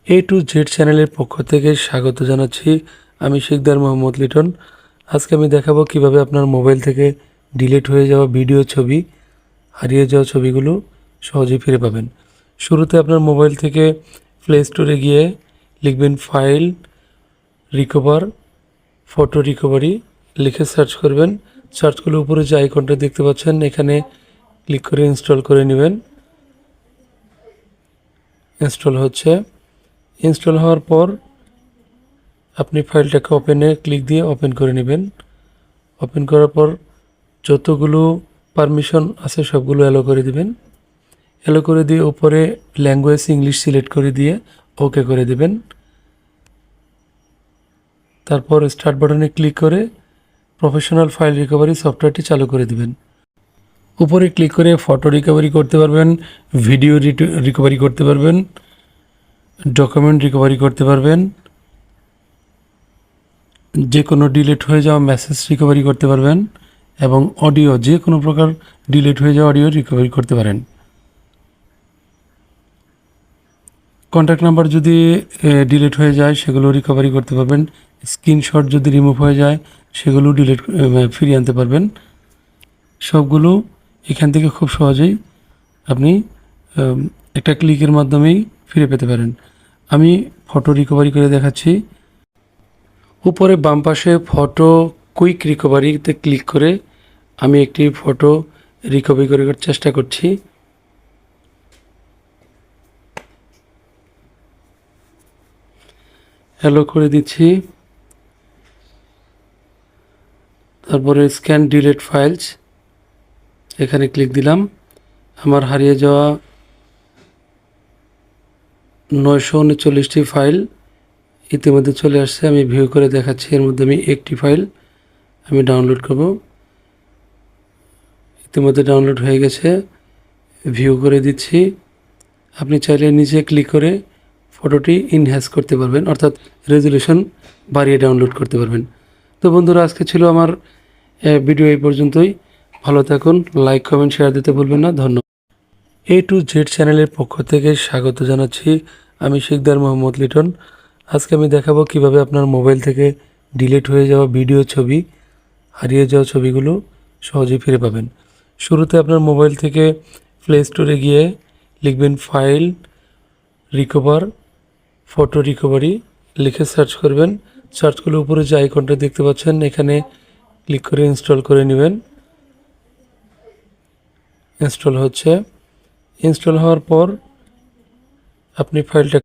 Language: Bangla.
এ টু জেড চ্যানেলের পক্ষ থেকে স্বাগত জানাচ্ছি। আমি শিকদার মোহাম্মদ লিটন। আজকে আমি দেখাবো কিভাবে আপনার মোবাইল থেকে ডিলিট হয়ে যাওয়া ভিডিও, ছবি, হারিয়ে যাওয়া ছবিগুলো সহজেই ফিরে পাবেন। শুরুতে আপনার মোবাইল থেকে প্লে স্টোরে গিয়ে লিখবেন ফাইল, রিকভার, ফটো রিকভারি লিখে সার্চ করবেন। সার্চ করলে উপরে যে আইকনটা দেখতে পাচ্ছেন এখানে ক্লিক করে ইনস্টল করে নেবেন। ইনস্টল হচ্ছে। ইনস্টল হওয়ার পর আপনি ফাইলটাকে ওপেনে ক্লিক দিয়ে ওপেন করে নেবেন। ওপেন করার পর যতগুলো পারমিশন আছে সবগুলো অ্যালো করে দিবেন। অ্যালো করে দিয়ে উপরে ল্যাঙ্গুয়েজ ইংলিশ সিলেক্ট করে দিয়ে ওকে করে দিবেন। তারপর স্টার্ট বাটনে ক্লিক করে প্রফেশনাল ফাইল রিকভারি সফটওয়্যারটি চালু করে দিবেন। উপরে ক্লিক করে ফটো রিকভারি করতে পারবেন, ভিডিও রিকভারি করতে পারবেন, ডকুমেন্ট রিকভারি করতে পারবেন, যে কোনো ডিলিট হয়ে যাওয়া মেসেজ রিকভারি করতে পারবেন এবং অডিও, যে কোনো প্রকার ডিলিট হয়ে যাওয়া অডিও রিকভারি করতে পারেন। কন্ট্যাক্ট নাম্বার যদি ডিলিট হয়ে যায় সেগুলো রিকভারি করতে পারবেন। স্ক্রিনশট যদি রিমুভ হয়ে যায় সেগুলো ডিলিট ফিরিয়ে আনতে পারবেন। সবগুলো এখান থেকে খুব সহজেই আপনি একটা ক্লিকের মাধ্যমেই ফিরে পেতে পারেন। আমি ফটো রিকভারি করে দেখাচ্ছি। উপরে বাম পাশে ফটো কুইক রিকভারিতে ক্লিক করে আমি একটি ফটো রিকভারি করার চেষ্টা করছি। হ্যালো করে দিচ্ছি। তারপরে স্ক্যান ডিলিট ফাইলস এখানে ক্লিক দিলাম। আমার হারিয়ে যাওয়া 939টি ফাইল ইতিমধ্যে চলে আসছে। আমি ভিউ করে দেখাচ্ছি। এর মধ্যে আমি একটি ফাইল আমি ডাউনলোড করব। ইতিমধ্যে ডাউনলোড হয়ে গেছে। ভিউ করে দিচ্ছি। আপনি চাইলে নিচে ক্লিক করে ফটোটি ইনহ্যান্স করতে পারবেন, অর্থাৎ রেজুলেশন বাড়িয়ে ডাউনলোড করতে পারবেন। তো বন্ধুরা, আজকে ছিল আমার ভিডিও এই পর্যন্তই। ভালো থাকুন। লাইক, কমেন্ট, শেয়ার দিতে ভুলবেন না। ধন্যবাদ। এ টু জেড চ্যানেলের পক্ষ থেকে স্বাগত জানাচ্ছি। আমি শিকদার মোহাম্মদ লিটন। আজকে আমি দেখাবো কিভাবে আপনার মোবাইল থেকে ডিলিট হয়ে যাওয়া ভিডিও, ছবি, হারিয়ে যাওয়া ছবিগুলো সহজেই ফিরে পাবেন। শুরুতে আপনার মোবাইল থেকে প্লে স্টোরে গিয়ে লিখবেন ফাইল, রিকভার, ফটো রিকভারি লিখে সার্চ করবেন। সার্চ করলে উপরে যে আইকনটা দেখতে পাচ্ছেন এখানে ক্লিক করে ইনস্টল করে নেবেন। ইনস্টল হচ্ছে। ইনস্টল হওয়ার পর আপনি ফাইলটা